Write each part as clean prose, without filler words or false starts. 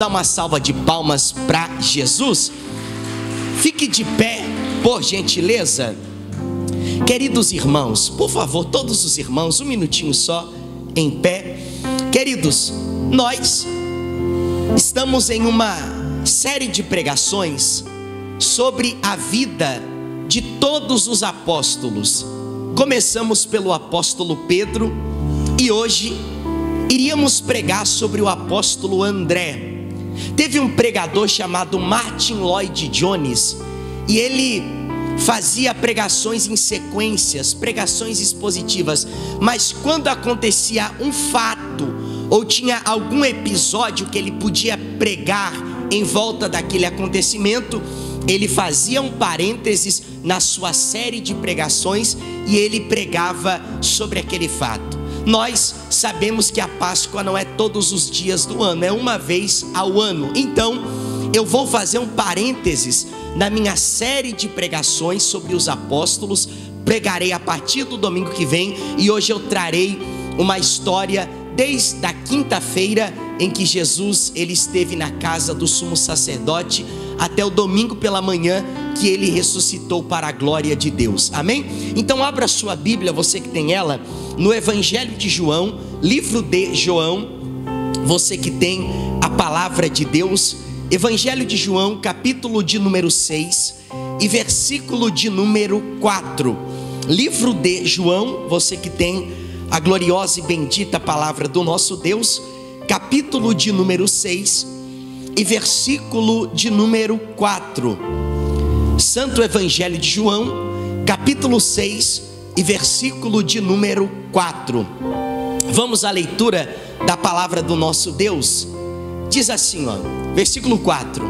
Dá uma salva de palmas para Jesus. Fique de pé, por gentileza. Queridos irmãos, por favor, todos os irmãos, um minutinho só em pé. Queridos, nós estamos em uma série de pregações sobre a vida de todos os apóstolos. Começamos pelo apóstolo Pedro e hoje iríamos pregar sobre o apóstolo André. Teve um pregador chamado Martin Lloyd Jones e ele fazia pregações em sequências, pregações expositivas, mas quando acontecia um fato ou tinha algum episódio que ele podia pregar em volta daquele acontecimento, ele fazia um parênteses na sua série de pregações e ele pregava sobre aquele fato. Nós sabemos que a Páscoa não é todos os dias do ano, é uma vez ao ano. Então, eu vou fazer um parênteses na minha série de pregações sobre os apóstolos. Pregarei a partir do domingo que vem e hoje eu trarei uma história desde a quinta-feira em que Jesus ele esteve na casa do sumo sacerdote até o domingo pela manhã que ele ressuscitou para a glória de Deus. Amém? Então abra sua Bíblia, você que tem ela, no Evangelho de João, livro de João, você que tem a palavra de Deus, Evangelho de João, capítulo de número 6 e versículo de número 4. Livro de João, você que tem a gloriosa e bendita palavra do nosso Deus, capítulo de número 6 e versículo de número 4. Santo Evangelho de João, capítulo 6 e versículo de número 4. Vamos à leitura da palavra do nosso Deus. Diz assim, versículo 4: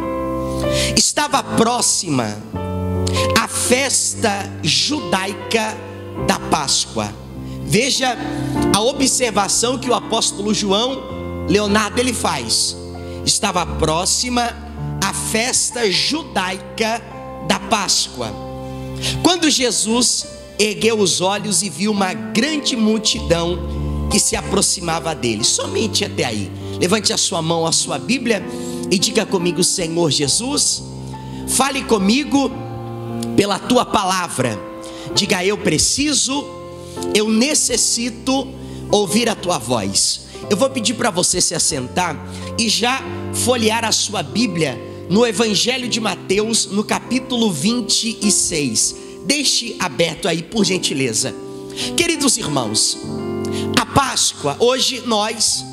Estava próxima a festa judaica da Páscoa. Veja a observação que o apóstolo João Leonardo ele faz. Estava próxima a festa judaica da Páscoa. Quando Jesus ergueu os olhos e viu uma grande multidão que se aproximava dele, somente até aí. Levante a sua mão, a sua Bíblia e diga comigo: Senhor Jesus, fale comigo pela tua palavra. Diga: eu preciso, eu necessito ouvir a tua voz. Eu vou pedir para você se assentar e já folhear a sua Bíblia no Evangelho de Mateus, no capítulo 26. Deixe aberto aí, por gentileza. Queridos irmãos, a Páscoa, hoje nós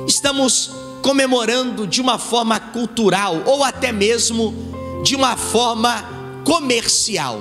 estamos comemorando de uma forma cultural ou até mesmo de uma forma comercial.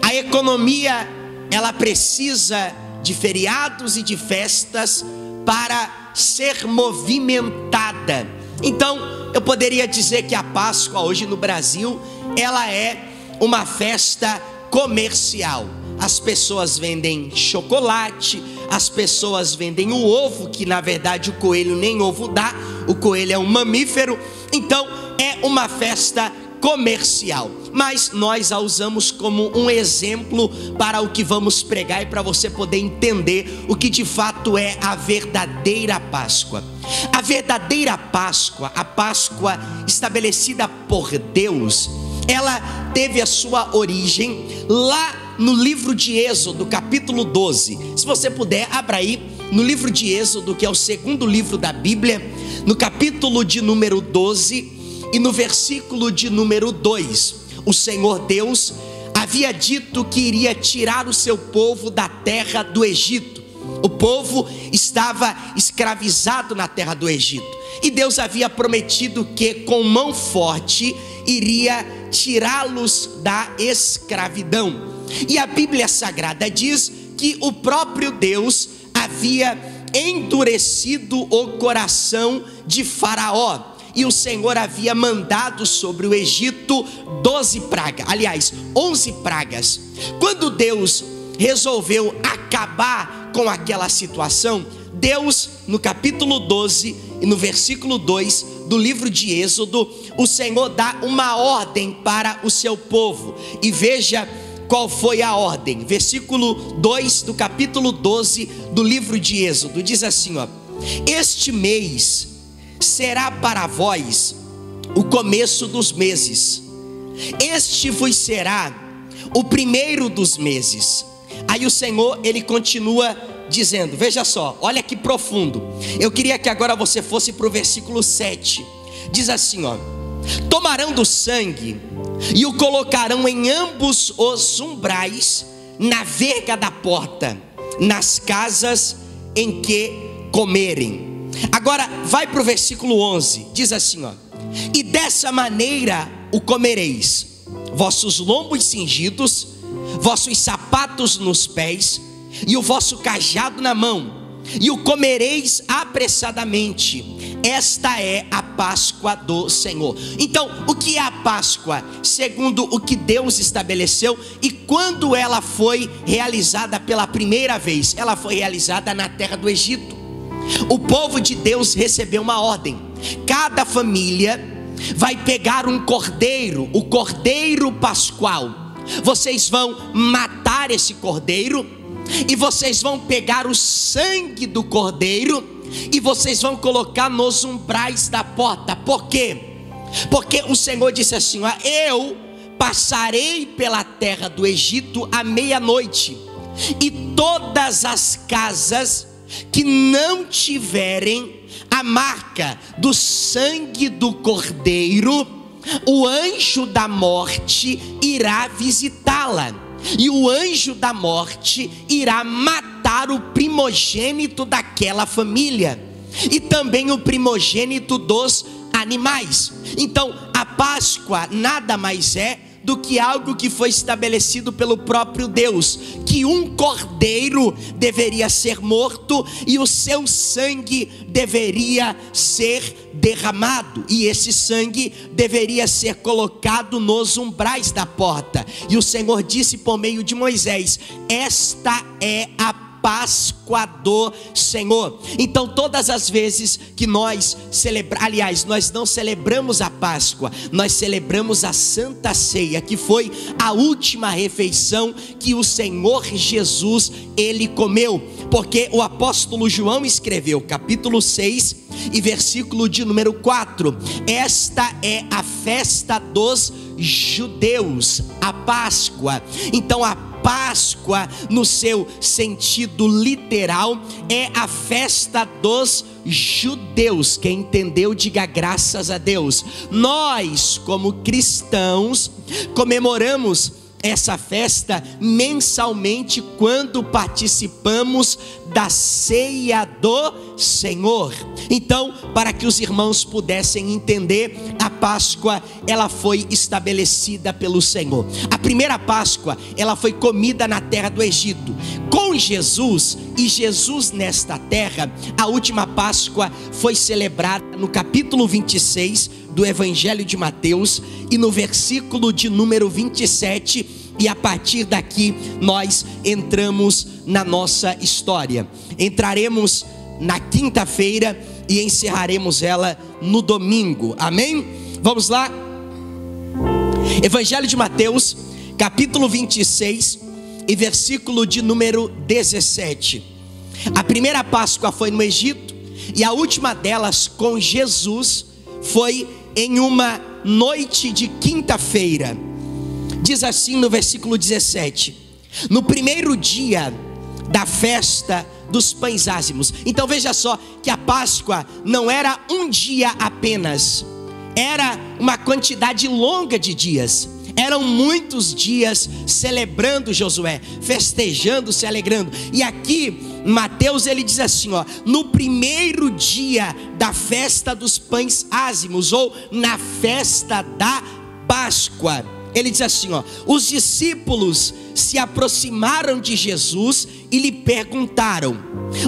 A economia, ela precisa de feriados e de festas para ser movimentada. Então, eu poderia dizer que a Páscoa hoje no Brasil, ela é uma festa comercial. As pessoas vendem chocolate, as pessoas vendem o ovo, que na verdade o coelho nem ovo dá, o coelho é um mamífero. Então, é uma festa comercial, mas nós a usamos como um exemplo para o que vamos pregar e para você poder entender o que de fato é a verdadeira Páscoa. A verdadeira Páscoa, a Páscoa estabelecida por Deus, ela teve a sua origem lá no livro de Êxodo, capítulo 12. Se você puder, abra aí no livro de Êxodo, que é o segundo livro da Bíblia, no capítulo de número 12 e no versículo de número 2, o Senhor Deus havia dito que iria tirar o seu povo da terra do Egito. O povo estava escravizado na terra do Egito e Deus havia prometido que com mão forte iria tirá-los da escravidão. E a Bíblia Sagrada diz que o próprio Deus havia endurecido o coração de Faraó. E o Senhor havia mandado sobre o Egito 12 pragas, aliás, 11 pragas. Quando Deus resolveu acabar com aquela situação, Deus, no capítulo 12 e no versículo 2 do livro de Êxodo, o Senhor dá uma ordem para o seu povo. E veja qual foi a ordem. Versículo 2 do capítulo 12 do livro de Êxodo, diz assim, este mês será para vós o começo dos meses. Este vos será o primeiro dos meses. Aí o Senhor, ele continua dizendo, veja só, olha que profundo. Eu queria que agora você fosse para o versículo 7. Diz assim, ó: tomarão do sangue e o colocarão em ambos os umbrais, na verga da porta, nas casas em que comerem. Agora vai para o versículo 11, diz assim, ó: e dessa maneira o comereis, vossos lombos cingidos, vossos sapatos nos pés, e o vosso cajado na mão, e o comereis apressadamente. Esta é a Páscoa do Senhor. Então, o que é a Páscoa? Segundo o que Deus estabeleceu, e quando ela foi realizada pela primeira vez? Ela foi realizada na terra do Egito. O povo de Deus recebeu uma ordem: cada família vai pegar um cordeiro, o cordeiro pascual. Vocês vão matar esse cordeiro, e vocês vão pegar o sangue do cordeiro, e vocês vão colocar nos umbrais da porta. Por quê? Porque o Senhor disse assim, ó: eu passarei pela terra do Egito à meia-noite, e todas as casas que não tiverem a marca do sangue do cordeiro, o anjo da morte irá visitá-la, e o anjo da morte irá matar o primogênito daquela família, e também o primogênito dos animais. Então a Páscoa nada mais é do que algo que foi estabelecido pelo próprio Deus, que um cordeiro deveria ser morto e o seu sangue deveria ser derramado, e esse sangue deveria ser colocado nos umbrais da porta. E o Senhor disse por meio de Moisés: esta é a Páscoa do Senhor. Então todas as vezes que nós aliás, nós não celebramos a Páscoa, nós celebramos a Santa Ceia, que foi a última refeição que o Senhor Jesus, ele comeu. Porque o apóstolo João escreveu, capítulo 6 e versículo de número 4: esta é a festa dos judeus, a Páscoa. Então a Páscoa, no seu sentido literal, é a festa dos judeus. Quem entendeu, diga graças a Deus. Nós, como cristãos, comemoramos essa festa mensalmente quando participamos da ceia do Senhor. Então, para que os irmãos pudessem entender, a Páscoa, ela foi estabelecida pelo Senhor. A primeira Páscoa, ela foi comida na terra do Egito. Com Jesus, e Jesus nesta terra, a última Páscoa foi celebrada no capítulo 26 do Evangelho de Mateus, e no versículo de número 27, e a partir daqui nós entramos na nossa história. Entraremos na quinta-feira e encerraremos ela no domingo, amém? Vamos lá? Evangelho de Mateus, capítulo 26 e versículo de número 17. A primeira Páscoa foi no Egito, e a última delas com Jesus foi em uma noite de quinta-feira. Diz assim no versículo 17: no primeiro dia da festa dos pães ázimos. Então veja só que a Páscoa não era um dia apenas, era uma quantidade longa de dias. Eram muitos dias celebrando, Josué, festejando, se alegrando. E aqui Mateus, ele diz assim, ó: no primeiro dia da festa dos pães ázimos, ou na festa da Páscoa. Ele diz assim, ó: os discípulos se aproximaram de Jesus e lhe perguntaram: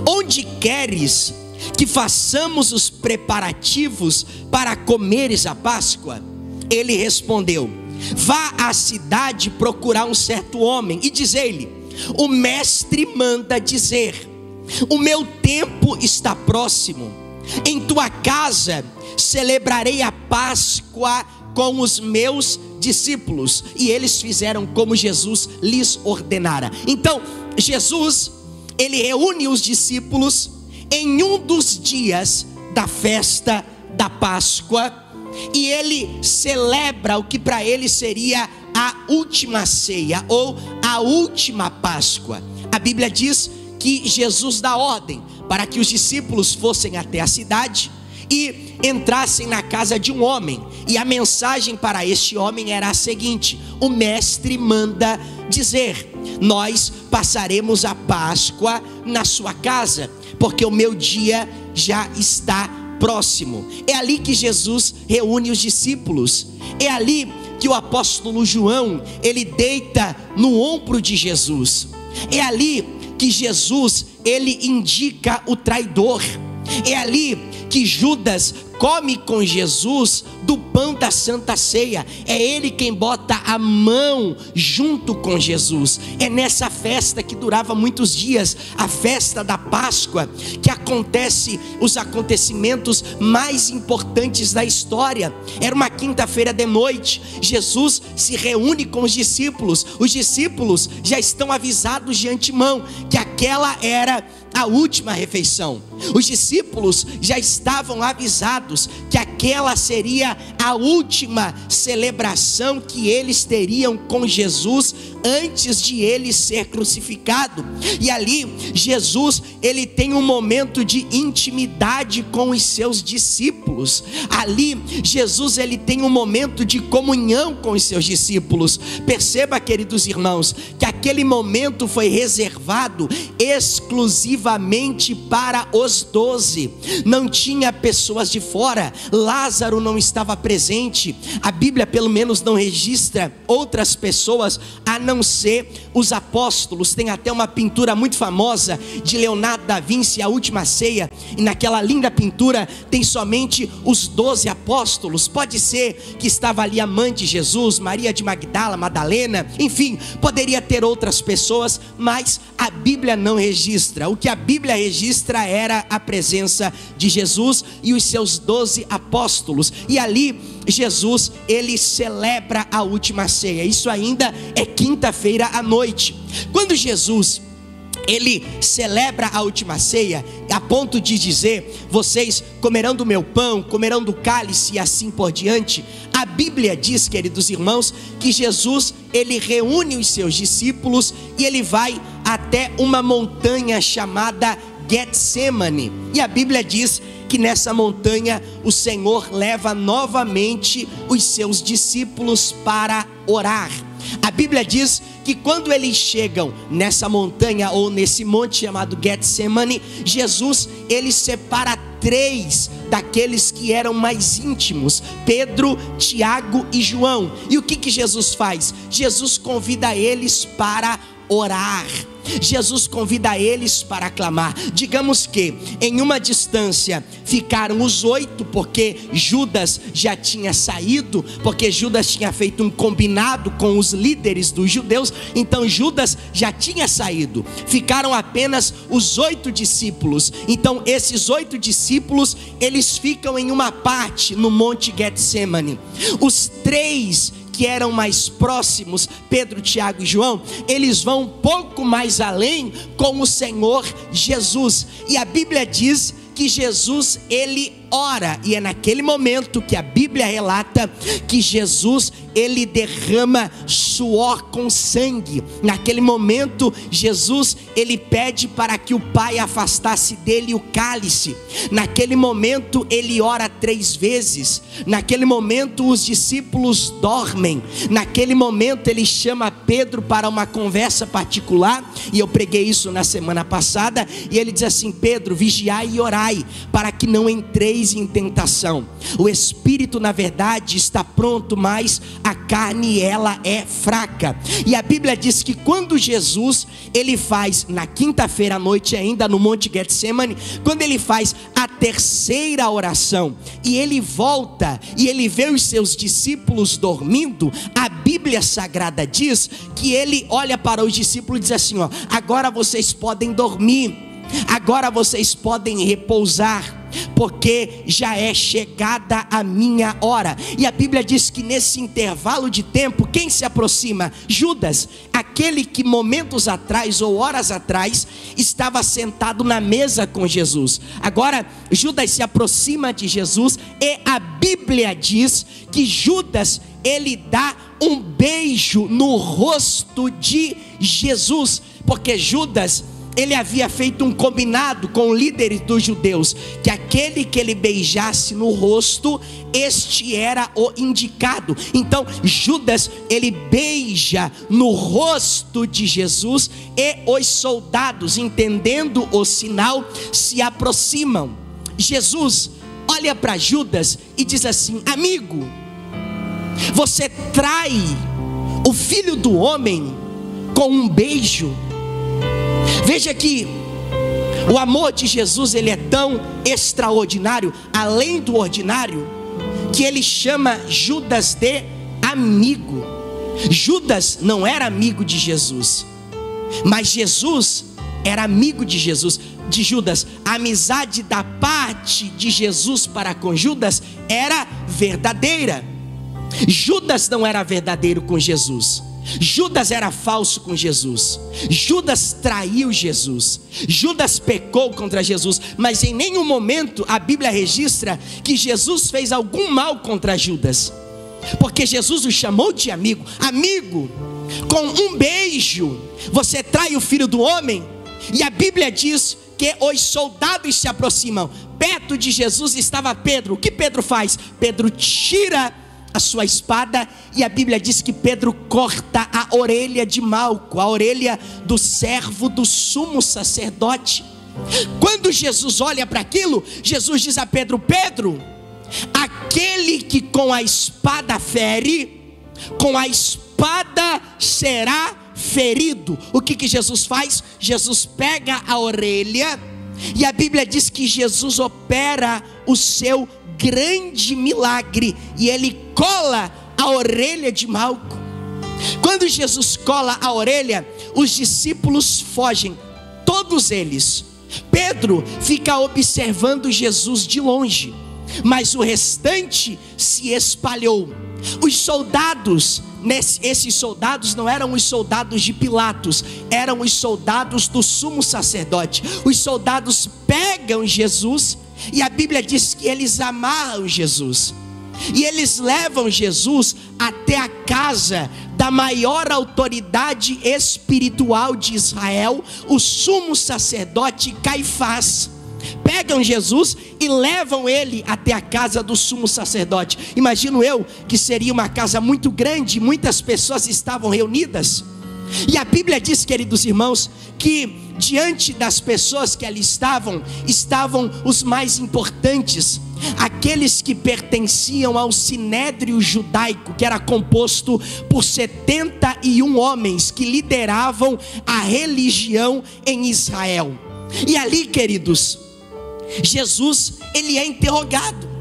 onde queres que façamos os preparativos para comeres a Páscoa? Ele respondeu: vá à cidade procurar um certo homem e diz-lhe: o mestre manda dizer, o meu tempo está próximo, em tua casa celebrarei a Páscoa com os meus discípulos. E eles fizeram como Jesus lhes ordenara. Então Jesus, ele reúne os discípulos em um dos dias da festa da Páscoa, e ele celebra o que para ele seria a última ceia ou a última Páscoa. A Bíblia diz que Jesus dá ordem para que os discípulos fossem até a cidade e entrassem na casa de um homem, e a mensagem para este homem era a seguinte: o mestre manda dizer: nós passaremos a Páscoa na sua casa, porque o meu dia já está próximo. É ali que Jesus reúne os discípulos, é ali que o apóstolo João, ele deita no ombro de Jesus, é ali que Jesus, ele indica o traidor, é ali que Judas come com Jesus do pão da Santa Ceia. É ele quem bota a mão junto com Jesus. É nessa festa que durava muitos dias, a festa da Páscoa, que acontece os acontecimentos mais importantes da história. Era uma quinta-feira de noite, Jesus se reúne com os discípulos já estão avisados de antemão que aquela era a última refeição. Os discípulos já estavam avisados que aquela seria a última celebração que eles teriam com Jesus antes de ele ser crucificado. E ali Jesus, ele tem um momento de intimidade com os seus discípulos. Ali Jesus, ele tem um momento de comunhão com os seus discípulos. Perceba, queridos irmãos, que aquele momento foi reservado exclusivamente para os 12. Não tinha pessoas de fora. Lázaro não estava presente. A Bíblia pelo menos não registra outras pessoas a não ser os apóstolos. Tem até uma pintura muito famosa de Leonardo da Vinci, A Última Ceia, e naquela linda pintura tem somente os 12 apóstolos. Pode ser que estava ali a mãe de Jesus, Maria de Magdala, Madalena, enfim, poderia ter outras pessoas, mas a Bíblia não registra. O que a Bíblia registra era a presença de Jesus e os seus 12 apóstolos, e ali Jesus, ele celebra a última ceia. Isso ainda é quinta-feira à noite. Quando Jesus, ele celebra a última ceia, a ponto de dizer: vocês comerão do meu pão, comerão do cálice e assim por diante. A Bíblia diz, queridos irmãos, que Jesus, ele reúne os seus discípulos e ele vai até uma montanha chamada Getsemane. E a Bíblia diz que nessa montanha o Senhor leva novamente os seus discípulos para orar. A Bíblia diz que quando eles chegam nessa montanha ou nesse monte chamado Getsemane, Jesus, ele separa 3 daqueles que eram mais íntimos: Pedro, Tiago e João. E o que Jesus faz? Jesus convida eles para orar. Jesus convida eles para clamar. Digamos que em uma distância ficaram os 8, porque Judas já tinha saído, porque Judas tinha feito um combinado com os líderes dos judeus, então Judas já tinha saído. Ficaram apenas os 8 discípulos. Então esses 8 discípulos, eles ficam em uma parte no monte Getsemane. Os 3 que eram mais próximos, Pedro, Tiago e João, eles vão um pouco mais além com o Senhor Jesus. E a Bíblia diz que Jesus, ele ora, e é naquele momento que a Bíblia relata que Jesus, ele derrama suor com sangue. Naquele momento Jesus, ele pede para que o Pai afastasse dele o cálice. Naquele momento ele ora 3 vezes. Naquele momento os discípulos dormem. Naquele momento ele chama Pedro para uma conversa particular, e eu preguei isso na semana passada, e ele diz assim: Pedro, vigiai e orai, para que não entreis em tentação. O espírito na verdade está pronto, mas a carne, ela é fraca. E a Bíblia diz que quando Jesus, ele faz na quinta-feira à noite ainda no monte Getsemane, quando ele faz a 3ª oração e ele volta e ele vê os seus discípulos dormindo, a Bíblia Sagrada diz que ele olha para os discípulos e diz assim: ó, agora vocês podem dormir, agora vocês podem repousar. porque já é chegada a minha hora. E a Bíblia diz que nesse intervalo de tempo, quem se aproxima? Judas, aquele que momentos atrás ou horas atrás estava sentado na mesa com Jesus. Agora Judas se aproxima de Jesus e a Bíblia diz que Judas, ele dá um beijo no rosto de Jesus, porque Judas, ele havia feito um combinado com líderes dos judeus, que aquele que ele beijasse no rosto, este era o indicado. Então Judas, ele beija no rosto de Jesus, e os soldados, entendendo o sinal, se aproximam. Jesus olha para Judas e diz assim: amigo, você trai o Filho do Homem com um beijo? Veja que o amor de Jesus, ele é tão extraordinário, além do ordinário, que ele chama Judas de amigo. Judas não era amigo de Jesus, mas Jesus era amigo de Jesus, de Judas. A amizade da parte de Jesus para com Judas era verdadeira. Judas não era verdadeiro com Jesus. Judas era falso com Jesus. Judas traiu Jesus. Judas pecou contra Jesus. Mas em nenhum momento a Bíblia registra que Jesus fez algum mal contra Judas, porque Jesus o chamou de amigo. Amigo, com um beijo você trai o Filho do Homem. E a Bíblia diz que os soldados se aproximam. Perto de Jesus estava Pedro. O que Pedro faz? Pedro tira a sua espada, e a Bíblia diz que Pedro corta a orelha de Malco, a orelha do servo do sumo sacerdote. Quando Jesus olha para aquilo, Jesus diz a Pedro: Pedro, aquele que com a espada fere, com a espada será ferido. O que Jesus faz? Jesus pega a orelha, e a Bíblia diz que Jesus opera o seu grande milagre, e ele cola a orelha de Malco. Quando Jesus cola a orelha, os discípulos fogem, todos eles. Pedro fica observando Jesus de longe, mas o restante se espalhou. Os soldados, esses soldados não eram os soldados de Pilatos, eram os soldados do sumo sacerdote. Os soldados pegam Jesus, e a Bíblia diz que eles amarram Jesus, e eles levam Jesus até a casa da maior autoridade espiritual de Israel, o sumo sacerdote Caifás. Pegam Jesus e levam ele até a casa do sumo sacerdote. Imagino eu que seria uma casa muito grande, muitas pessoas estavam reunidas. E a Bíblia diz, queridos irmãos, que diante das pessoas que ali estavam os mais importantes, aqueles que pertenciam ao sinédrio judaico, que era composto por 71 homens que lideravam a religião em Israel. E ali, queridos, Jesus, ele é interrogado.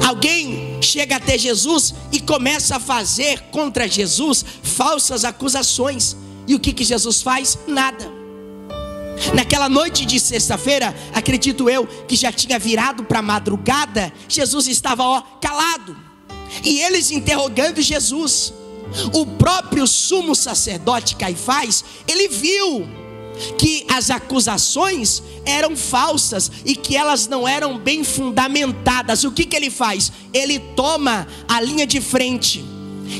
Alguém chega até Jesus e começa a fazer contra Jesus falsas acusações. E o que Jesus faz? Nada. Naquela noite de sexta-feira, acredito eu que já tinha virado para a madrugada, Jesus estava calado, e eles interrogando Jesus. O próprio sumo sacerdote Caifás, ele viu que as acusações eram falsas e que elas não eram bem fundamentadas. O que ele faz? Ele toma a linha de frente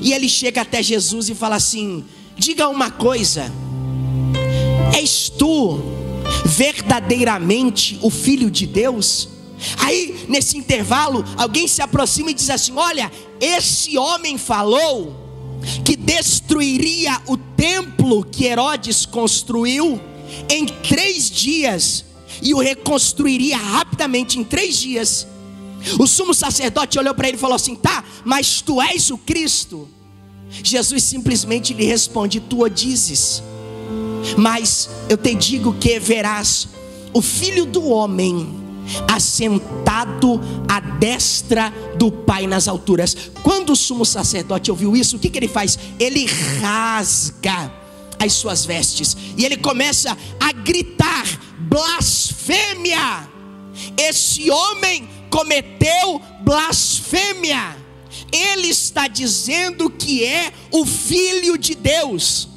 e ele chega até Jesus e fala assim: diga uma coisa, és tu verdadeiramente o Filho de Deus? Aí nesse intervalo alguém se aproxima e diz assim: olha, esse homem falou que destruiria o templo que Herodes construiu em 3 dias e o reconstruiria rapidamente em 3 dias. O sumo sacerdote olhou para ele e falou assim: tá, mas tu és o Cristo? Jesus simplesmente lhe responde: tu o dizes, mas eu te digo que verás o Filho do Homem assentado à destra do Pai nas alturas. Quando o sumo sacerdote ouviu isso, o que ele faz? Ele rasga as suas vestes e ele começa a gritar: blasfêmia! esse homem cometeu blasfêmia. Ele está dizendo que é o Filho de Deus.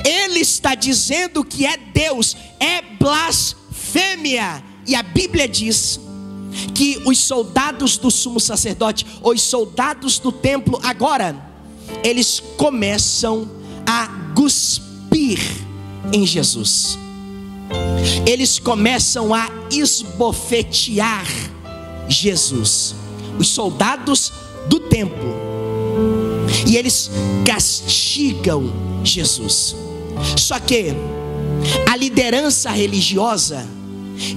Ele está dizendo que é Deus. É blasfêmia. E a Bíblia diz que os soldados do sumo sacerdote, os soldados do templo, agora, eles começam a cuspir em Jesus. Eles começam a esbofetear Jesus, os soldados do templo, e eles castigam Jesus. Só que a liderança religiosa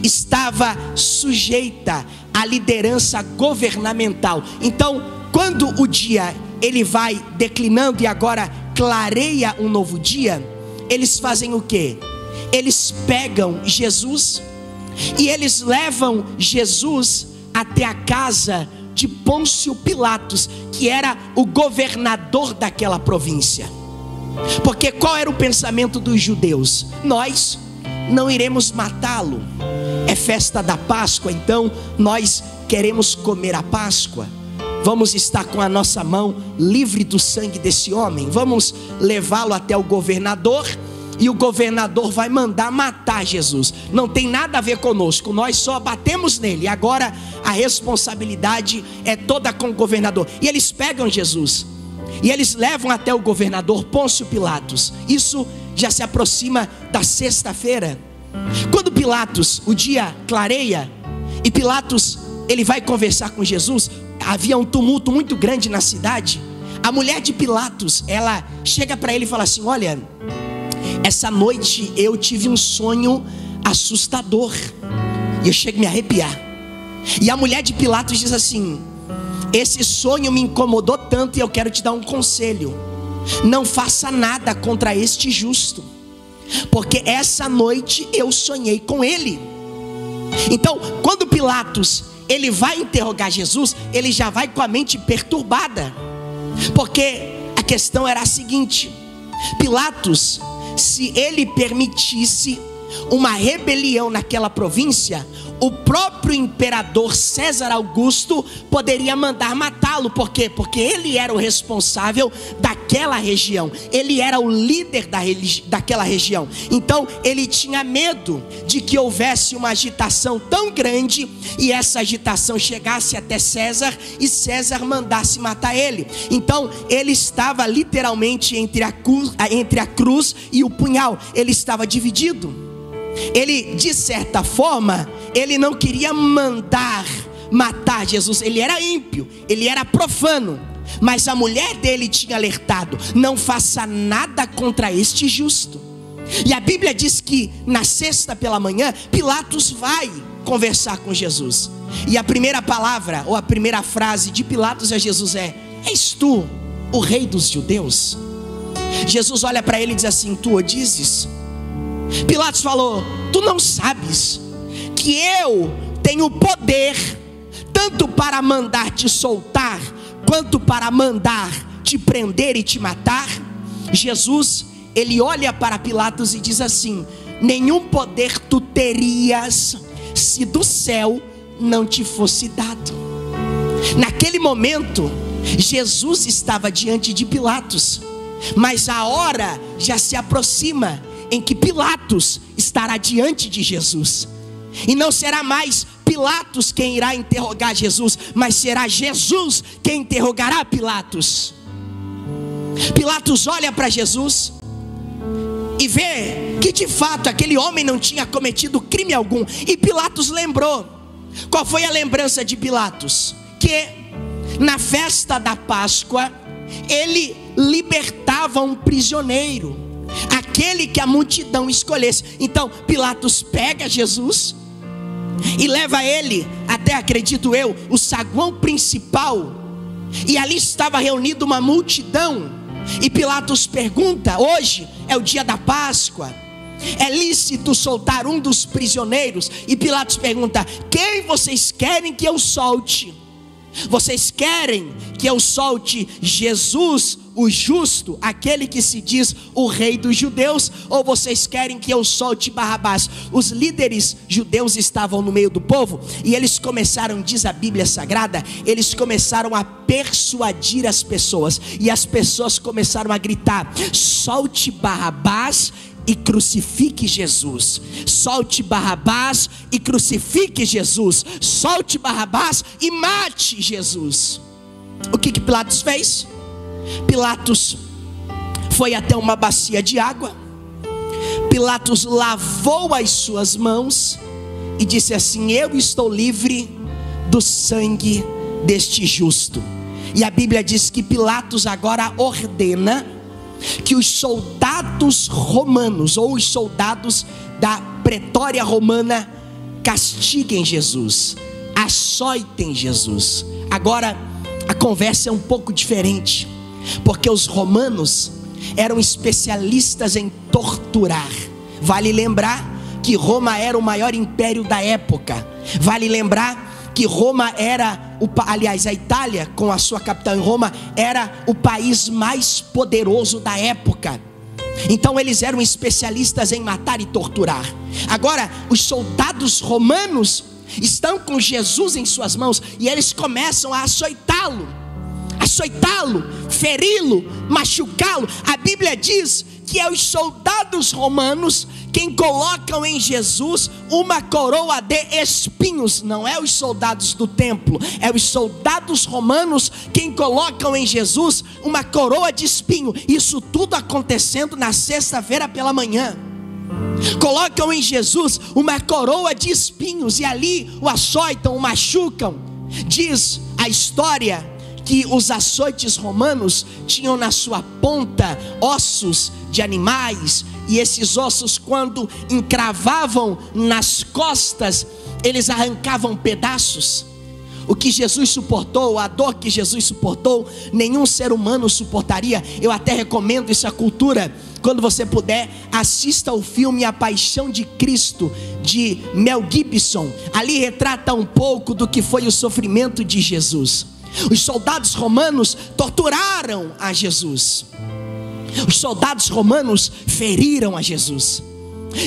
estava sujeita à liderança governamental. Então, quando o dia ele vai declinando e agora clareia um novo dia, eles fazem o quê? Eles pegam Jesus e eles levam Jesus até a casa de Pôncio Pilatos, que era o governador daquela província. Porque qual era o pensamento dos judeus? Nós não iremos matá-lo, é festa da Páscoa, então nós queremos comer a Páscoa. Vamos estar com a nossa mão livre do sangue desse homem. Vamos levá-lo até o governador, e o governador vai mandar matar Jesus. Não tem nada a ver conosco, nós só batemos nele. Agora a responsabilidade é toda com o governador. E eles pegam Jesus e eles levam até o governador Pôncio Pilatos. Isso já se aproxima da sexta-feira. Quando Pilatos, o dia clareia, e Pilatos ele vai conversar com Jesus. Havia um tumulto muito grande na cidade. A mulher de Pilatos, ela chega para ele e fala assim: olha, essa noite eu tive um sonho assustador, e eu chego a me arrepiar. E a mulher de Pilatos diz assim: esse sonho me incomodou tanto, e eu quero te dar um conselho. Não faça nada contra este justo, porque essa noite eu sonhei com ele. Então, quando Pilatos ele vai interrogar Jesus, ele já vai com a mente perturbada, porque a questão era a seguinte: Pilatos, se ele permitisse uma rebelião naquela província, o próprio imperador César Augusto poderia mandar matá-lo. Por quê? Porque ele era o responsável daquela região, ele era o líder daquela região. Então ele tinha medo de que houvesse uma agitação tão grande, e essa agitação chegasse até César, e César mandasse matar ele. Então ele estava literalmente entre a cruz e o punhal. Ele estava dividido. Ele, de certa forma, ele não queria mandar matar Jesus. Ele era ímpio, ele era profano, mas a mulher dele tinha alertado: não faça nada contra este justo. E a Bíblia diz que na sexta pela manhã, Pilatos vai conversar com Jesus, e a primeira palavra, ou a primeira frase de Pilatos a Jesus é: és tu o rei dos judeus? Jesus olha para ele e diz assim: tu o dizes? Pilatos falou: tu não sabes que eu tenho poder tanto para mandar te soltar, quanto para mandar te prender e te matar? Jesus, ele olha para Pilatos e diz assim: nenhum poder tu terias se do céu não te fosse dado. Naquele momento, Jesus estava diante de Pilatos, mas a hora já se aproxima em que Pilatos estará diante de Jesus, e não será mais Pilatos quem irá interrogar Jesus, mas será Jesus quem interrogará Pilatos. Pilatos olha para Jesus e vê que de fato aquele homem não tinha cometido crime algum. E Pilatos lembrou. Qual foi a lembrança de Pilatos? Que na festa da Páscoa ele libertava um prisioneiro, aquele que a multidão escolhesse. Então Pilatos pega Jesus e leva ele até, acredito eu, o saguão principal, e ali estava reunida uma multidão. E Pilatos pergunta: hoje é o dia da Páscoa, é lícito soltar um dos prisioneiros? E Pilatos pergunta: quem vocês querem que eu solte? Vocês querem que eu solte Jesus, o justo, aquele que se diz o rei dos judeus, ou vocês querem que eu solte Barrabás? Os líderes judeus estavam no meio do povo, e eles começaram, diz a Bíblia Sagrada, eles começaram a persuadir as pessoas, e as pessoas começaram a gritar: solte Barrabás e crucifique Jesus. Solte Barrabás e crucifique Jesus. Solte Barrabás e mate Jesus. O que Pilatos fez? Pilatos foi até uma bacia de água. Pilatos lavou as suas mãos e disse assim: eu estou livre do sangue deste justo. E a Bíblia diz que Pilatos agora ordena que os soldados romanos, ou os soldados da pretória romana, castiguem Jesus, açoitem Jesus. Agora a conversa é um pouco diferente, porque os romanos eram especialistas em torturar. Vale lembrar que Roma era o maior império da época. Vale lembrar que Roma era, aliás, a Itália, com a sua capital em Roma, era o país mais poderoso da época. Então eles eram especialistas em matar e torturar. Agora, os soldados romanos estão com Jesus em suas mãos, e eles começam a açoitá-lo, feri-lo, machucá-lo. A Bíblia diz que é os soldados romanos quem colocam em Jesus uma coroa de espinhos. Não é os soldados do templo, é os soldados romanos quem colocam em Jesus uma coroa de espinho. Isso tudo acontecendo na sexta-feira pela manhã. Colocam em Jesus uma coroa de espinhos e ali o açoitam, o machucam. Diz a história que os açoites romanos tinham na sua ponta ossos de animais, e esses ossos, quando encravavam nas costas, eles arrancavam pedaços. O que Jesus suportou, a dor que Jesus suportou, nenhum ser humano suportaria. Eu até recomendo essa cultura. Quando você puder, assista o filme A Paixão de Cristo, de Mel Gibson. Ali retrata um pouco do que foi o sofrimento de Jesus. Os soldados romanos torturaram a Jesus. Os soldados romanos feriram a Jesus.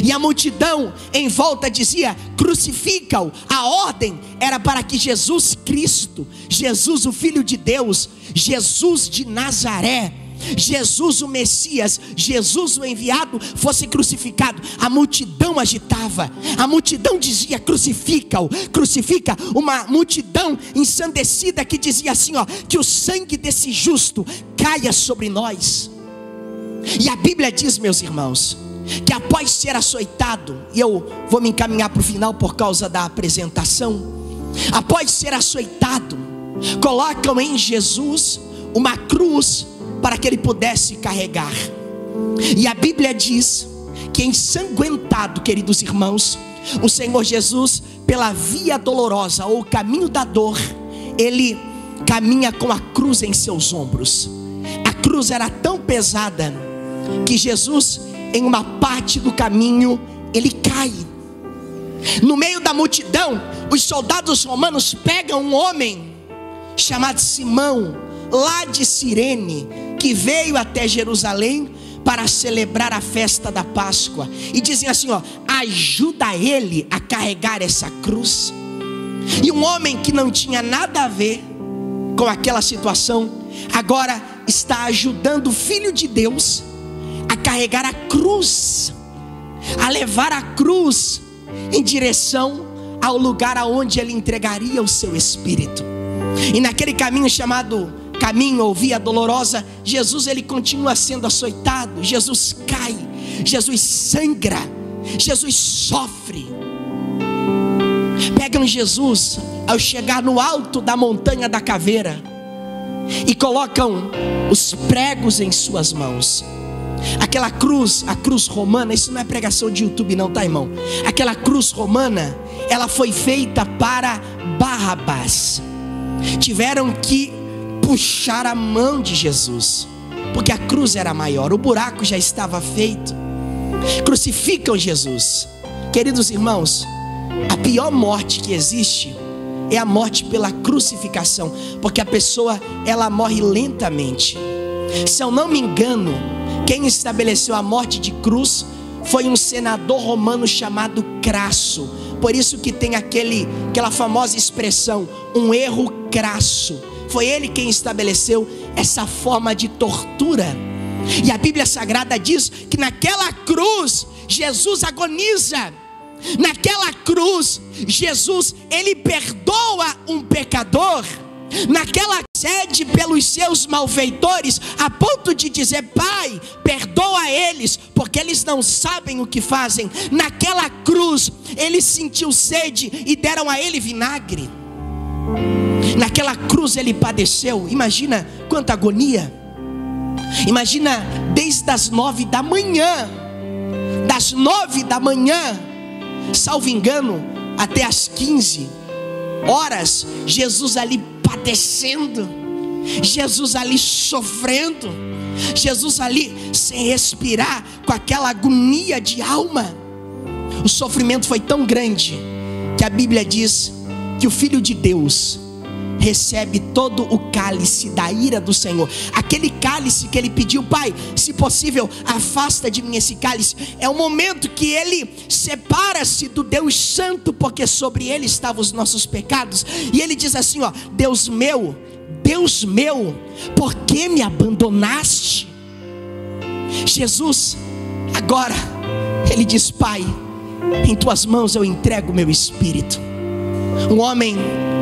E a multidão em volta dizia: crucifica-o. A ordem era para que Jesus Cristo, Jesus o Filho de Deus, Jesus de Nazaré, Jesus o Messias, Jesus o enviado, fosse crucificado. A multidão agitava, a multidão dizia: crucifica-o, crucifica. Uma multidão ensandecida que dizia assim, ó: que o sangue desse justo caia sobre nós. E a Bíblia diz, meus irmãos, que após ser açoitado, e eu vou me encaminhar para o final por causa da apresentação, após ser açoitado, colocam em Jesus uma cruz para que ele pudesse carregar. E a Bíblia diz que ensanguentado, queridos irmãos, o Senhor Jesus, pela via dolorosa, ou o caminho da dor, ele caminha com a cruz em seus ombros. A cruz era tão pesada que Jesus, em uma parte do caminho, ele cai. No meio da multidão, os soldados romanos pegam um homem chamado Simão, lá de Cirene, que veio até Jerusalém para celebrar a festa da Páscoa, e dizem assim, ó: ajuda ele a carregar essa cruz. E um homem que não tinha nada a ver com aquela situação, agora está ajudando o Filho de Deus a carregar a cruz, a levar a cruz em direção ao lugar aonde ele entregaria o seu espírito. E naquele caminho chamado caminho ou via dolorosa, Jesus ele continua sendo açoitado, Jesus cai, Jesus sangra, Jesus sofre. Pegam Jesus ao chegar no alto da montanha da caveira e colocam os pregos em suas mãos. Aquela cruz, a cruz romana, isso não é pregação de YouTube não, tá, irmão? Aquela cruz romana, ela foi feita para Barrabás. Tiveram que puxar a mão de Jesus, porque a cruz era maior, o buraco já estava feito. Crucificam Jesus. Queridos irmãos, a pior morte que existe é a morte pela crucificação, porque a pessoa ela morre lentamente. Se eu não me engano, quem estabeleceu a morte de cruz foi um senador romano chamado Crasso. Por isso que tem aquela famosa expressão, um erro crasso. Foi ele quem estabeleceu essa forma de tortura. E a Bíblia Sagrada diz que naquela cruz Jesus agoniza. Naquela cruz Jesus, ele perdoa um pecador. Naquela cede pelos seus malfeitores, a ponto de dizer: Pai, perdoa eles, porque eles não sabem o que fazem. Naquela cruz ele sentiu sede e deram a ele vinagre. Naquela cruz ele padeceu. Imagina quanta agonia. Imagina desde as 9 da manhã, das 9 da manhã, salvo engano, até as 15 horas, Jesus ali padecendo, Jesus ali sofrendo, Jesus ali sem respirar, com aquela agonia de alma. O sofrimento foi tão grande que a Bíblia diz que o Filho de Deus recebe todo o cálice da ira do Senhor. Aquele cálice que ele pediu: Pai, se possível, afasta de mim esse cálice. É o momento que ele separa-se do Deus Santo, porque sobre ele estavam os nossos pecados. E ele diz assim: ó, Deus meu, por que me abandonaste? Jesus, agora, ele diz: Pai, em tuas mãos eu entrego o meu espírito. Um homem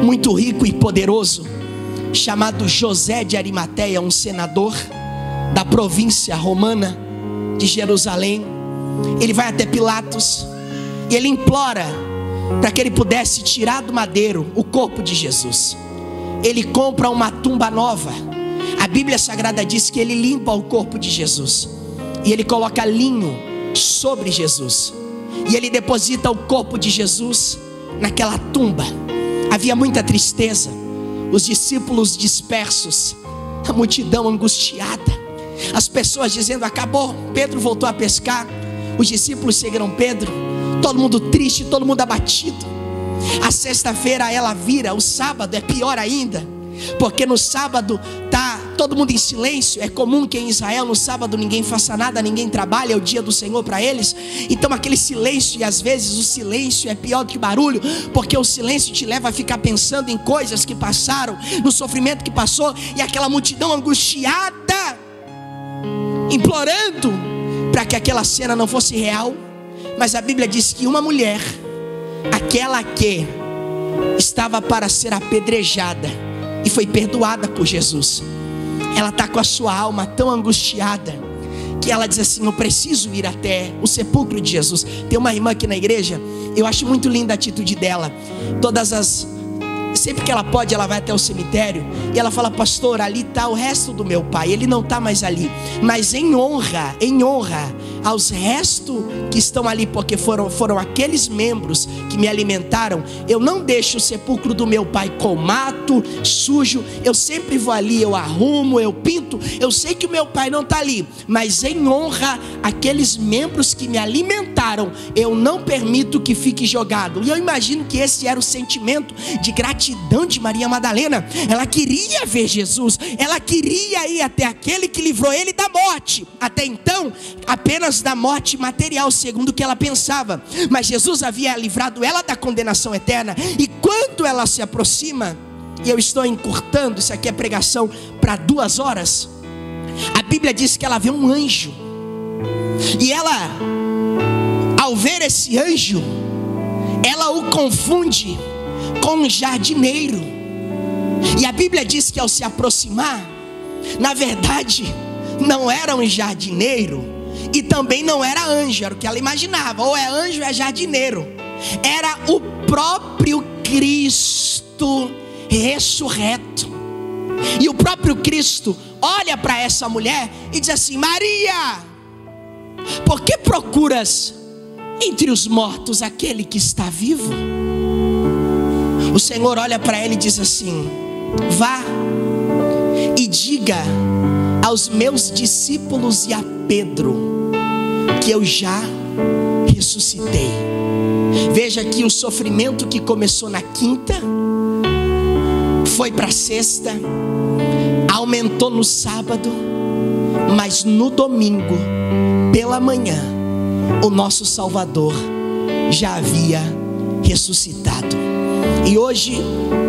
muito rico e poderoso, chamado José de Arimateia, um senador da província romana de Jerusalém, ele vai até Pilatos e ele implora para que ele pudesse tirar do madeiro o corpo de Jesus. Ele compra uma tumba nova. A Bíblia Sagrada diz que ele limpa o corpo de Jesus e ele coloca linho sobre Jesus, e ele deposita o corpo de Jesus naquela tumba. Havia muita tristeza, os discípulos dispersos, a multidão angustiada, as pessoas dizendo: acabou. Pedro voltou a pescar, os discípulos seguiram Pedro, todo mundo triste, todo mundo abatido. A sexta-feira ela vira, o sábado é pior ainda, porque no sábado está todo mundo em silêncio. É comum que em Israel no sábado ninguém faça nada, ninguém trabalha, é o dia do Senhor para eles. Então aquele silêncio, e às vezes o silêncio é pior do que barulho, porque o silêncio te leva a ficar pensando em coisas que passaram, no sofrimento que passou. E aquela multidão angustiada, implorando para que aquela cena não fosse real. Mas a Bíblia diz que uma mulher, aquela que estava para ser apedrejada e foi perdoada por Jesus, ela está com a sua alma tão angustiada que ela diz assim: eu preciso ir até o sepulcro de Jesus. Tem uma irmã aqui na igreja, eu acho muito linda a atitude dela. Sempre que ela pode, ela vai até o cemitério e ela fala: pastor, ali está o resto do meu pai, ele não está mais ali, mas em honra aos restos que estão ali, porque foram aqueles membros que me alimentaram, eu não deixo o sepulcro do meu pai com mato, sujo. Eu sempre vou ali, eu arrumo, eu pinto. Eu sei que o meu pai não está ali, mas em honra àqueles membros que me alimentaram, eu não permito que fique jogado. E eu imagino que esse era o sentimento de gratidão de Maria Madalena. Ela queria ver Jesus, ela queria ir até aquele que livrou ele da morte, até então apenas da morte material, segundo o que ela pensava, mas Jesus havia livrado ela da condenação eterna. E quando ela se aproxima, e eu estou encurtando, isso aqui é pregação para 2 horas, a Bíblia diz que ela vê um anjo, e ela, ao ver esse anjo, ela o confunde com um jardineiro. E a Bíblia diz que ao se aproximar, na verdade não era um jardineiro e também não era anjo, era o que ela imaginava: ou é anjo ou é jardineiro. Era o próprio Cristo ressurreto. E o próprio Cristo olha para essa mulher e diz assim: Maria, por que procuras entre os mortos aquele que está vivo? O Senhor olha para ela e diz assim: vá e diga aos meus discípulos e a Pedro que eu já ressuscitei. Veja que o sofrimento que começou na quinta foi para sexta, aumentou no sábado, Mas no domingo, pela manhã, o nosso Salvador já havia ressuscitado. E hoje,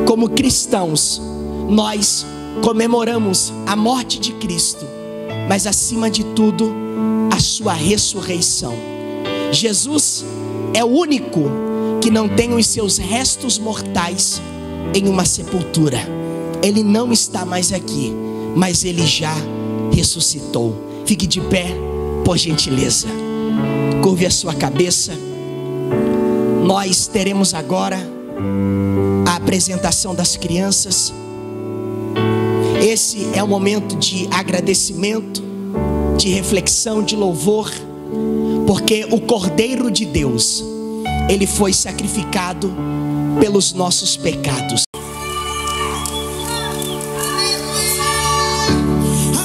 como cristãos, nós comemoramos a morte de Cristo, mas acima de tudo, a sua ressurreição. Jesus é o único que não tem os seus restos mortais em uma sepultura. Ele não está mais aqui, mas ele já ressuscitou. Fique de pé, por gentileza. Curve a sua cabeça. Nós teremos agora a apresentação das crianças. Esse é o momento de agradecimento, de reflexão, de louvor, porque o Cordeiro de Deus, ele foi sacrificado pelos nossos pecados.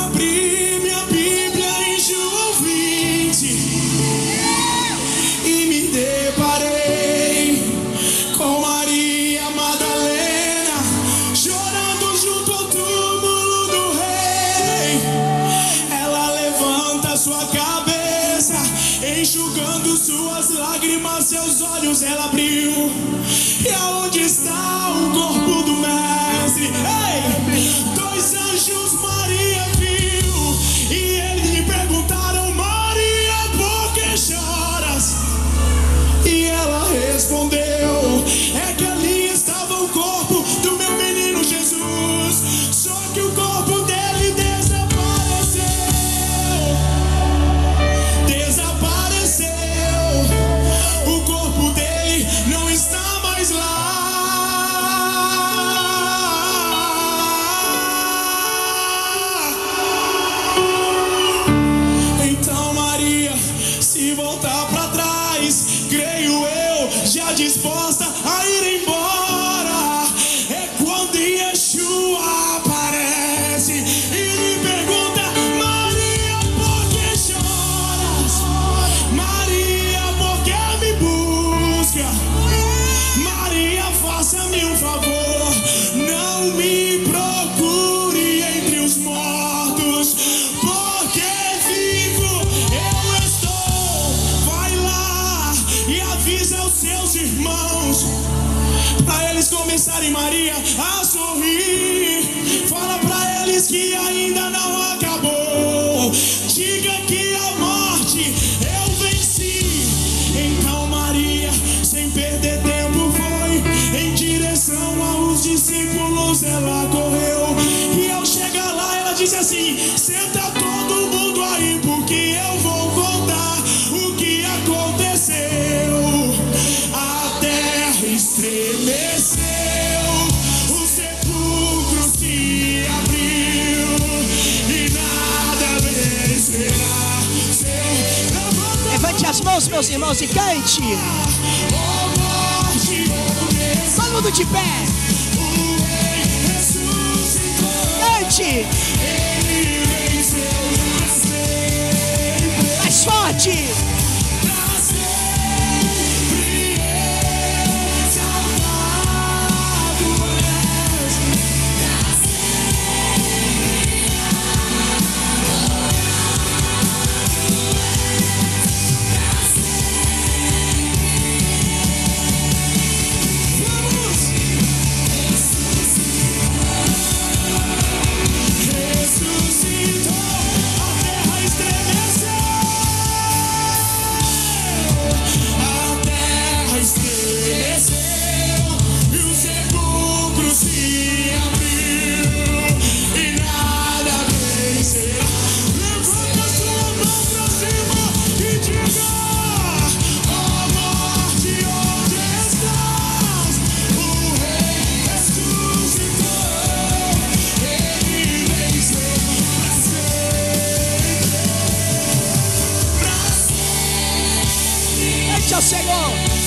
Abri minha Bíblia em João 20 e me deparei com Maria Madalena chorando junto ao túmulo do rei. Ela levanta sua cabeça, enxugando suas lágrimas, seus olhos ela abriu. E aonde está o corpo do mestre? Ei! Dois anjos Maria viu, e eles me perguntaram: Maria, por que choras? E ela respondeu: é que ali estava o corpo do meu menino Jesus, só que o corpo dele desapareceu. O corpo dele não está mais lá. Então Maria se voltar para trás, creio eu, já disposta a ir embora. É quando Yeshua aparece e lhe pergunta: Maria, por que choras? Maria, por que me busca? Maria, faça-me um favor, não me procure entre os mortos, porque vivo eu estou. Vai lá e avisa aos seus irmãos, para eles começarem, Maria, a sorrir. Fala para eles que ainda não acabou. Diga que a morte eu venci. Então Maria, sem perder tempo, foi em direção aos discípulos. Ela correu e ao chegar lá ela disse assim: senta todo mundo aí, porque eu vou contar o que aconteceu. A terra estremeceu, o sepulcro se abriu e nada vencerá. Levante as mãos, meus irmãos, e cante. Todo mundo de pé. Cante. Mais forte. Senhor.